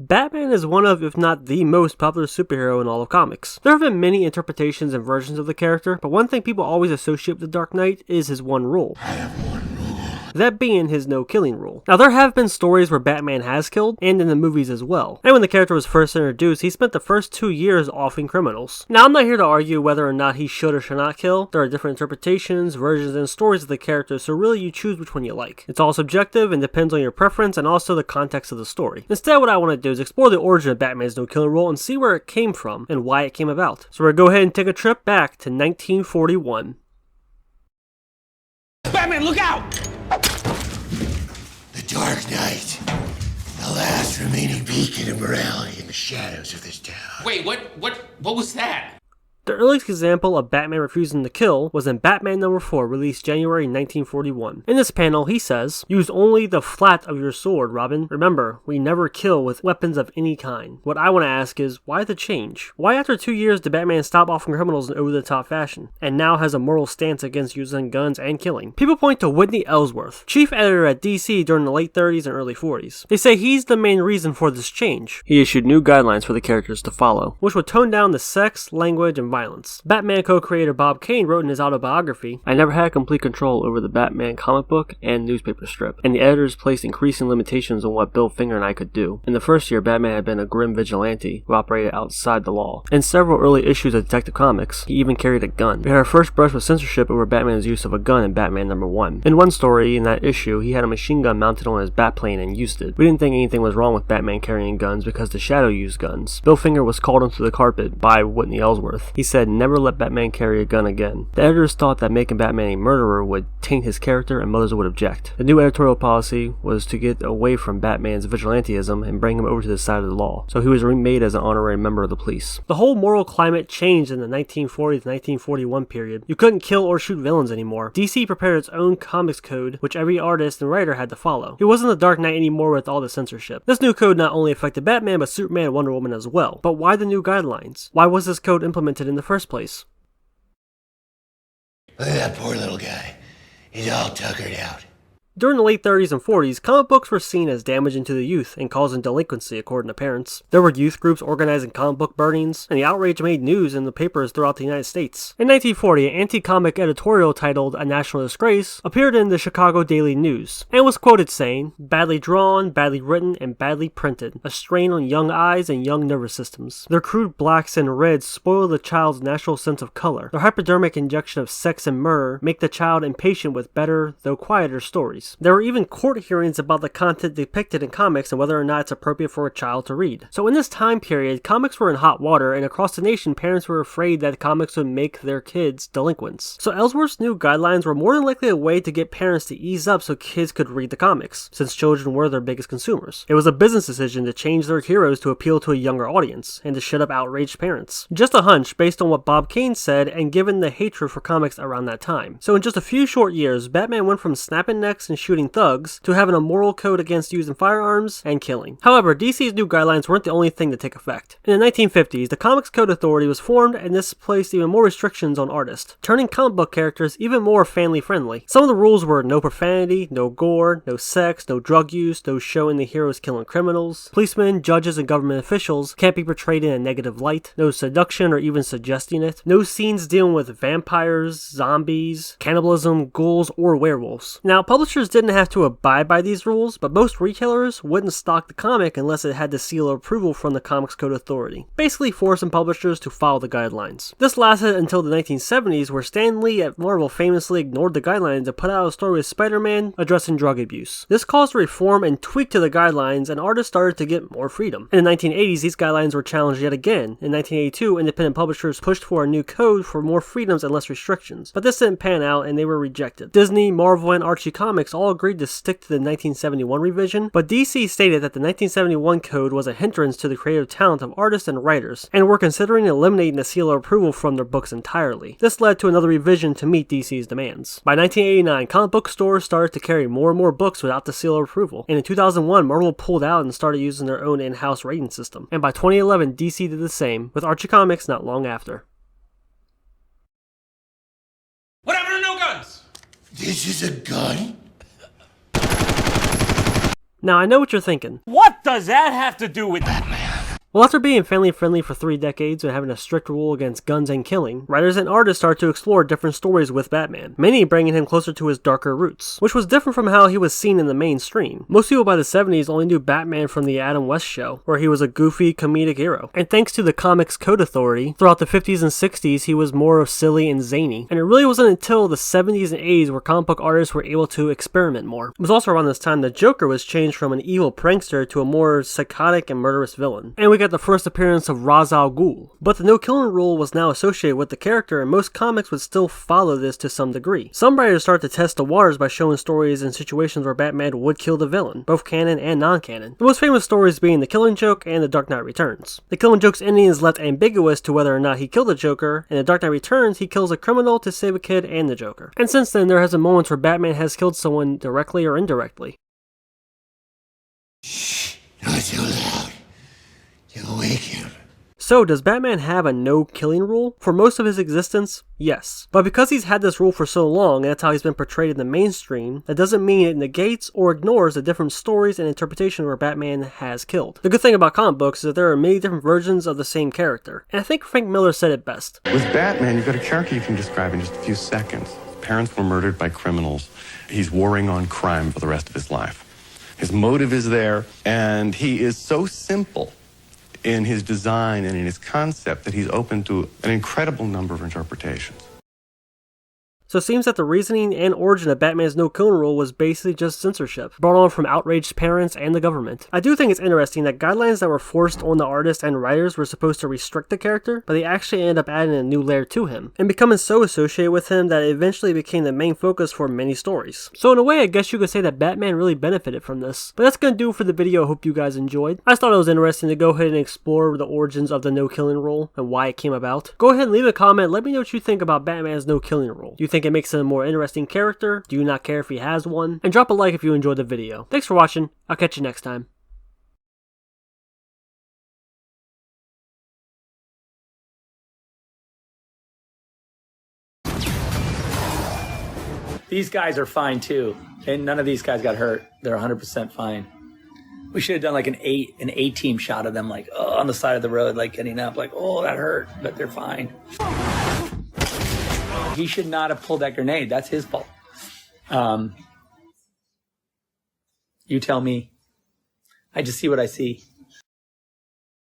Batman is one of, if not the most popular superhero in all of comics. There have been many interpretations and versions of the character, but one thing people always associate with the Dark Knight is his one rule. I have one rule. That being his no-killing rule. Now, there have been stories where Batman has killed, and in the movies as well. And when the character was first introduced, he spent the first 2 years offing criminals. Now, I'm not here to argue whether or not he should or should not kill. There are different interpretations, versions, and stories of the character, so really you choose which one you like. It's all subjective and depends on your preference and also the context of the story. Instead, what I want to do is explore the origin of Batman's no-killing rule and see where it came from and why it came about. So we're going to go ahead and take a trip back to 1941. Batman, look out! The Dark Knight. The last remaining beacon of morality in the shadows of this town. Wait, what was that? The earliest example of Batman refusing to kill was in Batman number 4, released January 1941. In this panel, he says, "Use only the flat of your sword, Robin. Remember, we never kill with weapons of any kind." What I want to ask is, why the change? Why after 2 years did Batman stop offering criminals in over-the-top fashion, and now has a moral stance against using guns and killing? People point to Whitney Ellsworth, chief editor at DC during the late 30s and early 40s. They say he's the main reason for this change. He issued new guidelines for the characters to follow, which would tone down the sex, language, and violence. Batman co-creator Bob Kane wrote in his autobiography, "I never had complete control over the Batman comic book and newspaper strip, and the editors placed increasing limitations on what Bill Finger and I could do. In the first year, Batman had been a grim vigilante who operated outside the law. In several early issues of Detective Comics, he even carried a gun. We had our first brush with censorship over Batman's use of a gun in Batman number 1. In one story in that issue, he had a machine gun mounted on his Batplane and used it. We didn't think anything was wrong with Batman carrying guns because the Shadow used guns. Bill Finger was called onto the carpet by Whitney Ellsworth. He said, 'Never let Batman carry a gun again.' The editors thought that making Batman a murderer would taint his character and mothers would object. The new editorial policy was to get away from Batman's vigilantism and bring him over to the side of the law, so he was remade as an honorary member of the police. The whole moral climate changed in the 1940 to 1941 period. You couldn't kill or shoot villains anymore. DC prepared its own comics code, which every artist and writer had to follow. It wasn't the Dark Knight anymore with all the censorship. This new code not only affected Batman, but Superman and Wonder Woman as well. But why the new guidelines? Why was this code implemented in the first place? Look at that poor little guy. He's all tuckered out. During the late 30s and 40s, comic books were seen as damaging to the youth and causing delinquency, according to parents. There were youth groups organizing comic book burnings, and the outrage made news in the papers throughout the United States. In 1940, an anti-comic editorial titled "A National Disgrace" appeared in the Chicago Daily News, and was quoted saying, "Badly drawn, badly written, and badly printed. A strain on young eyes and young nervous systems. Their crude blacks and reds spoil the child's natural sense of color. Their hypodermic injection of sex and murder make the child impatient with better, though quieter stories. There were even court hearings about the content depicted in comics and whether or not it's appropriate for a child to read." So in this time period, comics were in hot water, and across the nation, parents were afraid that comics would make their kids delinquents. So Ellsworth's new guidelines were more than likely a way to get parents to ease up so kids could read the comics, since children were their biggest consumers. It was a business decision to change their heroes to appeal to a younger audience, and to shut up outraged parents. Just a hunch based on what Bob Kane said, and given the hatred for comics around that time. So in just a few short years, Batman went from snapping necks and shooting thugs to having a moral code against using firearms and killing. However, DC's new guidelines weren't the only thing to take effect. In the 1950s, the Comics Code Authority was formed, and this placed even more restrictions on artists, turning comic book characters even more family-friendly. Some of the rules were no profanity, no gore, no sex, no drug use, no showing the heroes killing criminals. Policemen, judges, and government officials can't be portrayed in a negative light. No seduction or even suggesting it. No scenes dealing with vampires, zombies, cannibalism, ghouls, or werewolves. Now, publishers didn't have to abide by these rules, but most retailers wouldn't stock the comic unless it had the seal of approval from the Comics Code Authority, basically forcing publishers to follow the guidelines. This lasted until the 1970s, where Stan Lee at Marvel famously ignored the guidelines and put out a story with Spider-Man addressing drug abuse. This caused a reform and tweak to the guidelines, and artists started to get more freedom. In the 1980s, these guidelines were challenged yet again. In 1982, independent publishers pushed for a new code for more freedoms and less restrictions, but this didn't pan out and they were rejected. Disney, Marvel, and Archie Comics all agreed to stick to the 1971 revision, but DC stated that the 1971 code was a hindrance to the creative talent of artists and writers, and were considering eliminating the seal of approval from their books entirely. This led to another revision to meet DC's demands. By 1989, comic book stores started to carry more and more books without the seal of approval, and in 2001, Marvel pulled out and started using their own in-house rating system, and by 2011, DC did the same, with Archie Comics not long after. What happened to no guns? This is a gun? Now, I know what you're thinking. What does that have to do with Batman. Well, after being family-friendly for 3 decades and having a strict rule against guns and killing, writers and artists started to explore different stories with Batman, many bringing him closer to his darker roots, which was different from how he was seen in the mainstream. Most people by the 70s only knew Batman from the Adam West Show, where he was a goofy, comedic hero. And thanks to the Comics Code Authority, throughout the 50s and 60s he was more of silly and zany. And it really wasn't until the 70s and 80s where comic book artists were able to experiment more. It was also around this time the Joker was changed from an evil prankster to a more psychotic and murderous villain. And we got the first appearance of Ra's al Ghul. But the no killing rule was now associated with the character, and most comics would still follow this to some degree. Some writers started to test the waters by showing stories and situations where Batman would kill the villain, both canon and non-canon. The most famous stories being the Killing Joke and the Dark Knight Returns. The Killing Joke's ending is left ambiguous to whether or not he killed the Joker, and the Dark Knight Returns he kills a criminal to save a kid and the Joker. And since then there has been moments where Batman has killed someone directly or indirectly. Shh, not so loud. You'll wake him. So, does Batman have a no-killing rule? For most of his existence, yes. But because he's had this rule for so long, and that's how he's been portrayed in the mainstream, that doesn't mean it negates or ignores the different stories and interpretations where Batman has killed. The good thing about comic books is that there are many different versions of the same character. And I think Frank Miller said it best. With Batman, you've got a character you can describe in just a few seconds. His parents were murdered by criminals. He's warring on crime for the rest of his life. His motive is there, and he is so simple in his design and in his concept that he's open to an incredible number of interpretations. So it seems that the reasoning and origin of Batman's no-killing rule was basically just censorship, brought on from outraged parents and the government. I do think it's interesting that guidelines that were forced on the artists and writers were supposed to restrict the character, but they actually ended up adding a new layer to him, and becoming so associated with him that it eventually became the main focus for many stories. So in a way, I guess you could say that Batman really benefited from this. But that's gonna do it for the video. I hope you guys enjoyed. I just thought it was interesting to go ahead and explore the origins of the no-killing rule and why it came about. Go ahead and leave a comment, let me know what you think about Batman's no-killing rule. Do you think it makes him a more interesting character? Do you not care if he has one? And drop a like if you enjoyed the video. Thanks for watching. I'll catch you next time. These guys are fine too, and none of these guys got hurt. They're 100% fine. We should have done like an A-team shot of them, like on the side of the road, like getting up, like, oh, that hurt, but they're fine. He should not have pulled that grenade. That's his fault. You tell me. I just see what I see.